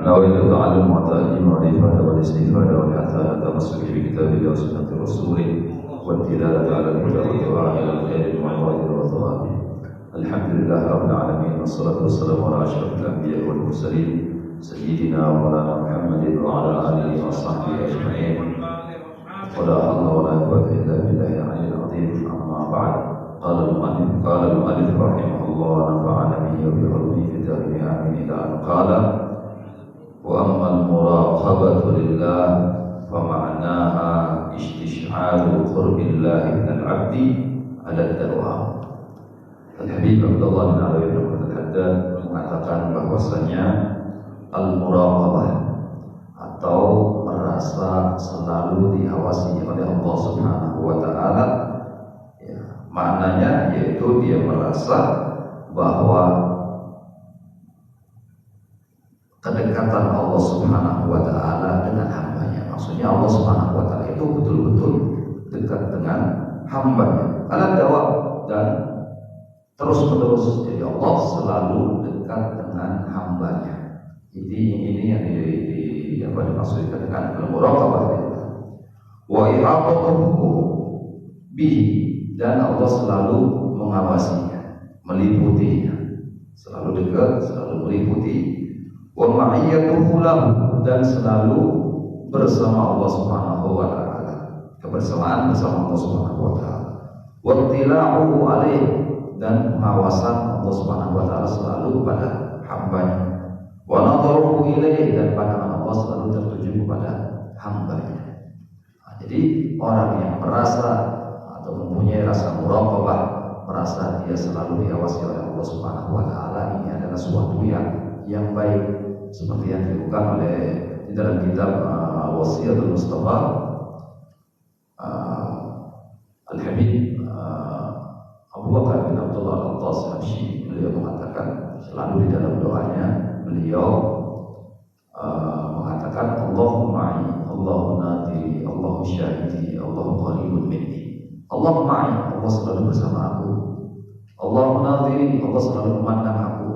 نويت التعلم والتعليم والإفادة والاستفادة والإحسان التمسك بكتاب الله وسنة رسوله والدلالة على الهدى والدعاء إلى الخير والموعظة والثواب. الحمد لله رب العالمين والصلاة والسلام على أشرف الأنبياء والمرسلين سيدنا ومولانا محمد وعلى آله وصحبه أجمعين. ولا حول ولا قوة إلا بالله العلي العظيم. أما بعد، قال المؤلف رحمه الله ونفعنا به وبعلومه في الدارين آمين إلى أن قال: وأما المراقبة لله فمعناها استشعار قرب الله من العبد على الدوام. Al-Habib Abdullah bin Alwi bin Al-Haddad mengatakan bahwasanya al-muraqabah atau merasa selalu diawasi oleh Allah Subhanahu wa taala, ya, maknanya yaitu dia merasa bahwa kedekatan Allah Subhanahu wa taala dengan hambanya. Maksudnya Allah Subhanahu wa taala itu betul-betul dekat dengan hambanya. Ala dawam, dan terus menerus, jadi Allah selalu dekat dengan hambanya. Jadi ini yang dimaksudkan dengan al-muraqabah. Wa ihaqatuhu bihi, dan Allah selalu mengawasinya, meliputinya, selalu dekat, selalu meliputi. Wa ma'iyatuhu lahu, dan selalu bersama Allah Subhanahu wa taala, kebersamaan bersama Allah Subhanahu wa taala. Wa ittila'uhu alaihi, dan pengawasan Allah Subhanahu wa taala selalu kepada hambanya. Wa nadharuhu ilaihi, dan pandangan Allah selalu tertuju kepada hambanya. Nah, jadi orang yang merasa atau mempunyai rasa muraqabah, merasa dia selalu diawasi oleh Allah Subhanahu wa taala, ini adalah suatu yang baik, seperti yang dilakukan oleh di dalam kitab Wasiyatul Mustafa Al-Habib Abu Bakar bin Abdullah Al-Tashabshi. Beliau mengatakan selalu di dalam doanya, beliau mengatakan Allahumma Allahu nadiri, Allahu syahidi, Allahu qaribun minni. Allahu ma'i, Allah selalu bersama aku. Allahu nadiri, Allah selalu memandang aku.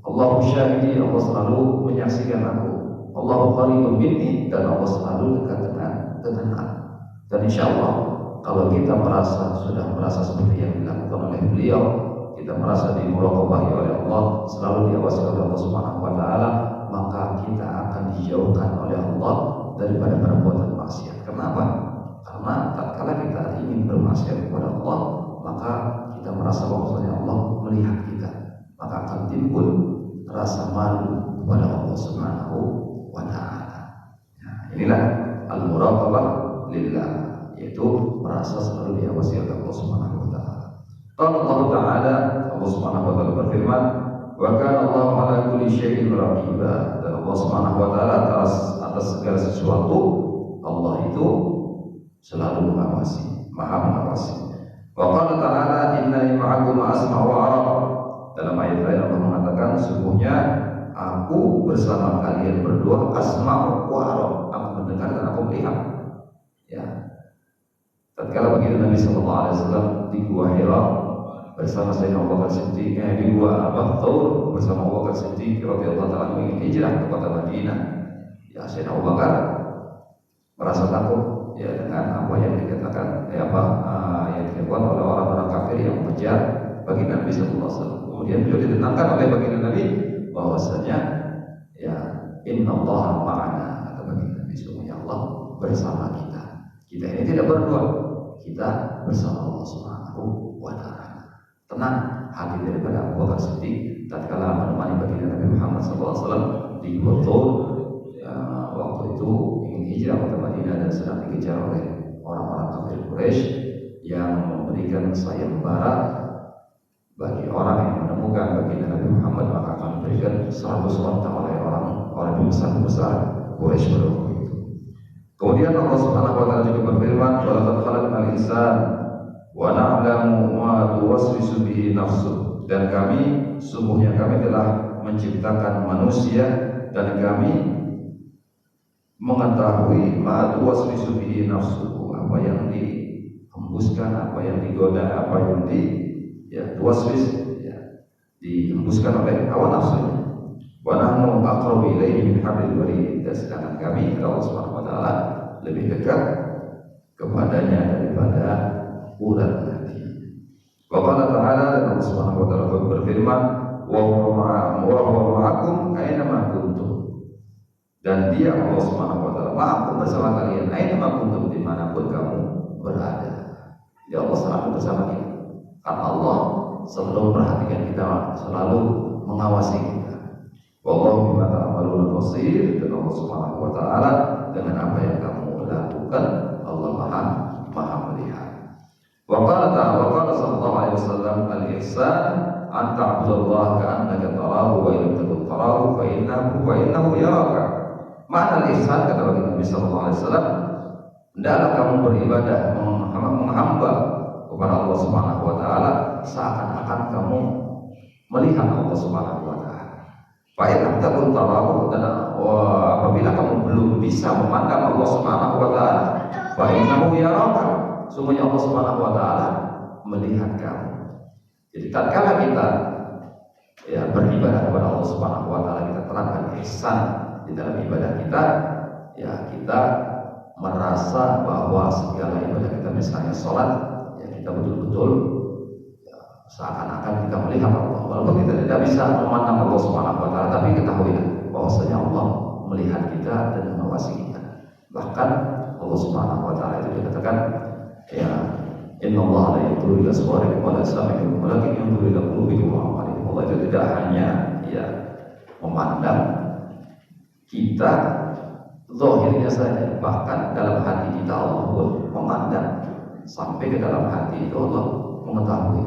Allahu syahidi, Allah selalu menyaksikan aku. Allahu qaribun minni, dan Allah selalu dekat dengan aku. Dan insyaallah kalau kita sudah merasa seperti yang dilakukan oleh beliau, kita merasa dimuraqabahi oleh Allah, selalu diawasi oleh Allah Subhanahu wa taala, maka kita akan dijauhkan oleh Allah daripada perbuatan maksiat. Kenapa? Karena tatkala kita ingin bermaksiat kepada Allah, maka kita merasa bahwasanya Allah melihat kita, maka akan timbul rasa malu kepada Allah Subhanahu wa taala. Nah, inilah al-muraqabah lillah, yaitu merasa selalu diawasi oleh Allah Subhanahu wa taala. Allah Ta'ala, Allah Subhanahu wa taala berfirman, wa kana Allahu ala kulli syai'in raqiba, dan Allah Subhanahu wa taala atas segala sesuatu Allah itu selalu mengawasi, maha mengawasi. Wa qala ta'ala innani ma'akum asma'u wa ara. Dalam ayat lain Allah mengatakan, sesungguhnya aku bersama kalian berdua, asma'u wa ara, aku mendengar dan aku melihat. Ya. Tatkala begitu Nabi sallallahu alaihi wasallam di Gua Hira bersama Sayyidina Abu Bakar Siddiq, di Gua Thawr bersama Abu Bakar Siddiq radhiyallahu ta'ala ingin hijrah ke kota Madinah. Ya, Sayyidina Abu Bakar merasa takut ya dengan apa yang dikatakan yang dilakukan oleh orang-orang kafir yang mengejar baginda Nabi sallallahu alaihi wasallam. Kemudian beliau ditentangkan oleh baginda Nabi bahwasanya ya innallaha ma'ana, kata baginda Nabi, sesungguhnya Allah bersama kita. Kita ini tidak berdua, kita bersama Allah Subhanahu wa taala. Tenang hati daripada Abu Bakar Siddiq tatkala menemani baginda Nabi Muhammad SAW di Gua Thawr, ya, waktu itu ingin hijrah ke Madinah dan sedang dikejar oleh orang-orang kafir Quraisy yang memberikan sayembara bagi orang yang menemukan baginda Nabi Muhammad, maka akan memberikan 100 onta oleh orang besar Quraisy pada waktu itu. Kemudian Allah Subhanahu wa taala juga berfirman, wa laqad khalaqnal insana wa na'lamu ma tuwaswisu bihi nafsuh, dan sungguhnya kami telah menciptakan manusia dan kami mengetahui ma tuwaswisu bihi nafsuh, apa yang dihembuskan, apa yang digoda, apa yang tuwaswis, dihembuskan oleh hawa nafsunya. Wa nahnu aqrabu ilaihi min hablil warid, dan sedangkan kami Allah Subhanahu wa taala lebih dekat kepadanya daripada urat nadi. Wa qala ta'ala, dan Allah Subhanahu wa taala berfirman, wa huwa ma'akum aina ma kuntum, dan dia Allah Subhanahu wa taala ma'akum, bersama kalian, aina ma kuntum, dimanapun kamu berada. Ya Allah selalu bersama kita, karena Allah selalu memperhatikan kita, selalu mengawasi kita. Wallahu bima ta'maluna basir, dan Allah Subhanahu wa taala dengan apa yang kamu lakukan Allah Maha melihat. Wa qala sallallahu alaihi wasallam, al-ihsan an ta'budallaha ka'annaka tarahu wa illam takun tarahu fa innahu yaraka. Makna al-ihsan, kata Nabi sallallahu alaihi wasallam, hendaklah kamu beribadah, menghamba kepada Allah Subhanahu wa taala seakan-akan kamu melihat Allah Subhanahu wa taala. Fa in takun tarahu, dan apabila kamu belum bisa memandang Allah Subhanahu wa taala, fa innahu yaraka, sungguhnya Allah Subhanahu wa taala melihat kamu. Jadi tatkala kita beribadah kepada Allah Subhanahu wa taala, kita terapkan ihsan di dalam ibadah kita, kita merasa bahwa segala ibadah kita, misalnya sholat, kita betul-betul seakan-akan kita melihat Allah. Walaupun kita tidak bisa memandang Allah Subhanahu wa taala, tapi ketahuilah bahwasanya Allah melihat kita dan mengawasi kita. Bahkan Allah Subhanahu wa taala itu dikatakan, inna Allah la yanzuru ila suwarikum wa la sami'ikum walakin yanzuru ila qulubikum wa a'malikum. Allah itu tidak hanya memandang kita zahirnya saja, bahkan dalam hati kita Allah pun memandang, sampai ke dalam hati itu Allah mengetahui.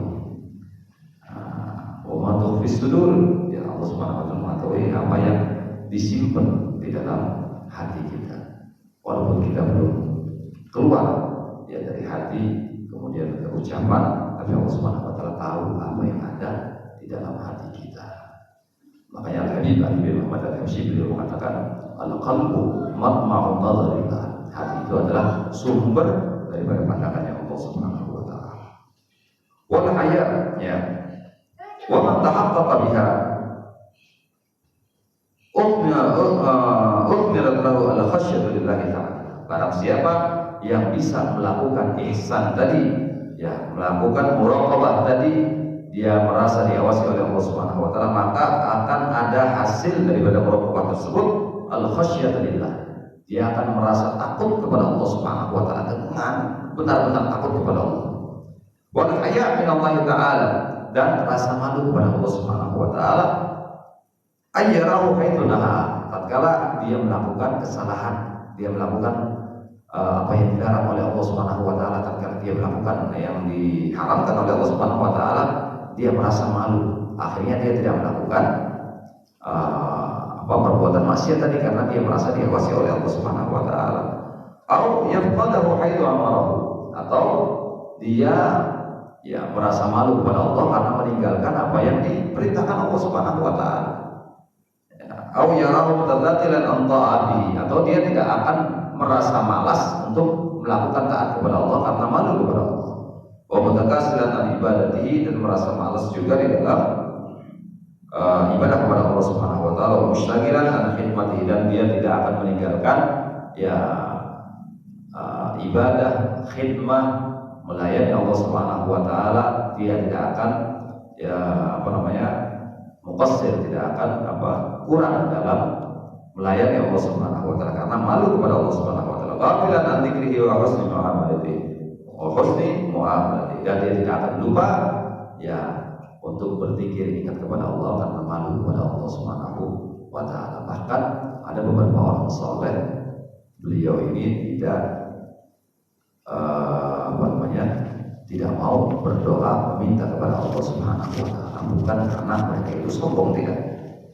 Wa ma tukhfis sudur, Allah Subhanahu wa taala mengetahui apa yang disimpan di dalam hati kita, walaupun kita belum keluar dari hati kemudian ke ucapan, tapi Allah Subhanahu wa taala tahu apa yang ada di dalam hati kita. Makanya Al-Habib bin Muhammad Al-Habsyi beliau mengatakan, al-qalbu matma'u nadharillah, hati itu adalah sumber daripada pandangannya Allah Subhanahu wa taala. Wal haya, wa man tahaqqaqa biha uthmirat lahu al-khasyatu lillahi ta'ala. Barang siapa yang bisa melakukan ihsan tadi, melakukan muraqabah tadi, dia merasa diawasi oleh Allah Subhanahu wa taala, maka akan ada hasil daripada muraqabah tersebut, al-khasyatu lillah. Dia akan merasa takut kepada Allah Subhanahu wa taala, dengan benar-benar takut kepada Allah. Wal haya min Allah taala, dan rasa malu kepada Allah Subhanahu wa taala, ayyarahu haitsu naha, tatkala dia melakukan kesalahan, dia melakukan apa yang dilarang oleh Allah Subhanahu wa taala, tatkala dia melakukan yang diharamkan oleh Allah Subhanahu wa taala, dia merasa malu, akhirnya dia tidak melakukan perbuatan maksiat tadi karena dia merasa diawasi oleh Allah Subhanahu wa taala. Au yafqadahu haitsu amarahu, atau dia merasa malu kepada Allah karena meninggalkan apa yang diperintahkan Allah Subhanahu wa taala. Au yarahu mutadzatilan an ta'ati, atau dia tidak akan merasa malas untuk melakukan taat kepada Allah karena malu kepada Allah. Wa mutakasilan an ibadatihi, dan merasa malas juga di dalam ibadah kepada Allah Subhanahu wa taala. Mustaqilan an khidmatihi, dan dia tidak akan meninggalkan ibadah khidmah, melayani Allah Subhanahu wa taala. Dia tidak akan muqassir, tidak akan kurang dalam melayani Allah Subhanahu wa taala karena malu kepada Allah Subhanahu wa taala. Ghafilan an dzikrihi wa husni mu'amalati, dan dia tidak akan lupa untuk berzikir, ingat kepada Allah karena malu kepada Allah Subhanahu wa taala. Bahkan ada beberapa orang saleh, beliau ini tidak mau berdoa meminta kepada Allah Subhanahu wa taala, bukan karena mereka itu sombong, tidak,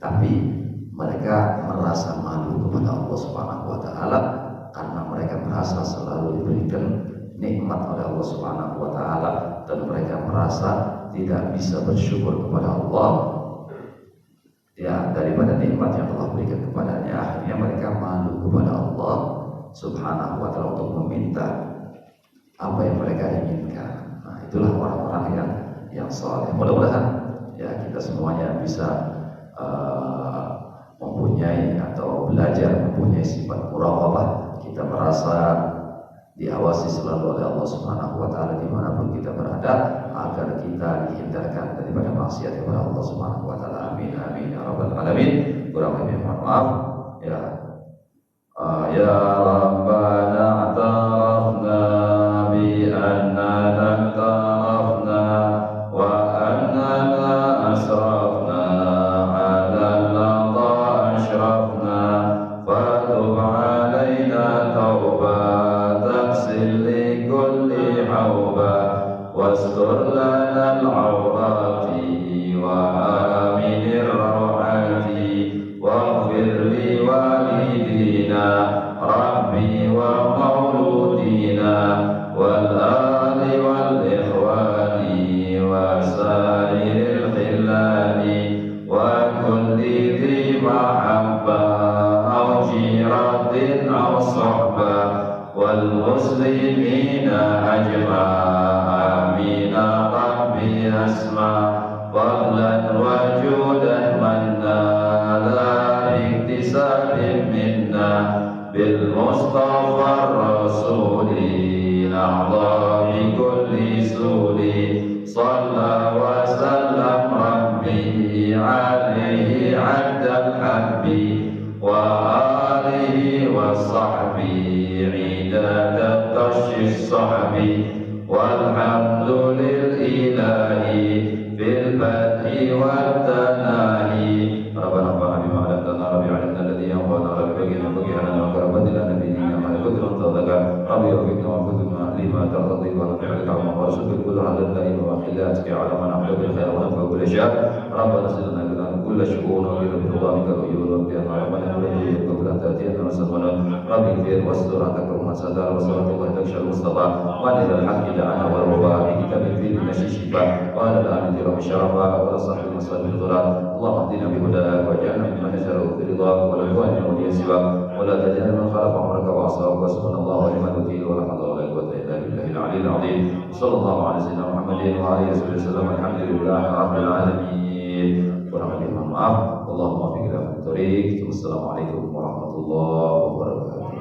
tapi mereka merasa malu kepada Allah Subhanahu wa taala karena mereka merasa selalu diberikan nikmat oleh Allah Subhanahu wa taala, dan mereka merasa tidak bisa bersyukur kepada Allah daripada nikmat yang Allah berikan kepadanya. Akhirnya mereka malu kepada Allah Subhanahu wa taala untuk meminta apa yang mereka inginkan. Nah, itulah orang-orang yang saleh. Mudah-mudahan kita semuanya bisa mempunyai atau kita merasa diawasi selalu oleh Allah Subhanahu wa taala dimanapun kita berada, agar kita dihindarkan daripada maksiat kepada Allah Subhanahu wa taala. Amin amin ya rabbal alamin. Kurang lebih mohon maaf ya. Ya Rabbana atarafna bi annana tarafna wa annana asrafna ala lada ashrafna fatub alaina taubat taghsil li kulli hawba wastur lana al-awrati wa aminir rawati waghfir li walidina rabbi wa mauludina wal ali wal ikhwani wa sairil khillani wa kulli dhi mahabba aw jiratin aw sahba wal muslimina ajma amina rabbi asma fadlan wa judan manna la iktisabin minna bil mustafa rasuli na'dha bi kulli suli salla wa sallam rabbi alaihi addal habbi wa alihi wa sahbihi idadat tashis sahbi walhamdu lil ilahi fil bad'i wat tanahi rabbana fa'ala bima 'allamtana rabbi 'allimna alladhi yanfa'una rabbi baghina baghina wa qarabatina nabiyina ma yakunu tadaka rabbi wafiqna wa qudna lima taqdi wa naf'alaka wa warzuqna kullu hadal daim wa khilat ya 'ala man ahda bil khair wa nafa'u bil syar rabbana sidna lana kull shu'un wa bi ridwanika wa yurdu ya rabbana wa qabla ta'tiyana wa sallallahu rabbi fir wastur anaka wa sadar wa salatu wa takshal mustafa wa lil haqqi da'ana wa ruba bi kitabil fil nashifa wa ala alihi wa syarafa wa sahbihi wasallam Allahumma hdina bi hudak wa ja'alna mimman yasharu fi ridha wa la tu'anna wa yasiba wa la taj'alna man khalafa amraka wa asaba wa subhanallahu wa ni'mal wakeel wa la hawla wa la quwwata illa billahil 'aliyyil 'azim sallallahu alaihi sayyidina Muhammadin wa alihi wasallam alhamdulillahi rabbil alamin. Kurang lebih mohon maaf. Allahumma fiqna fi thoriq. Wassalamualaikum warahmatullahi wabarakatuh.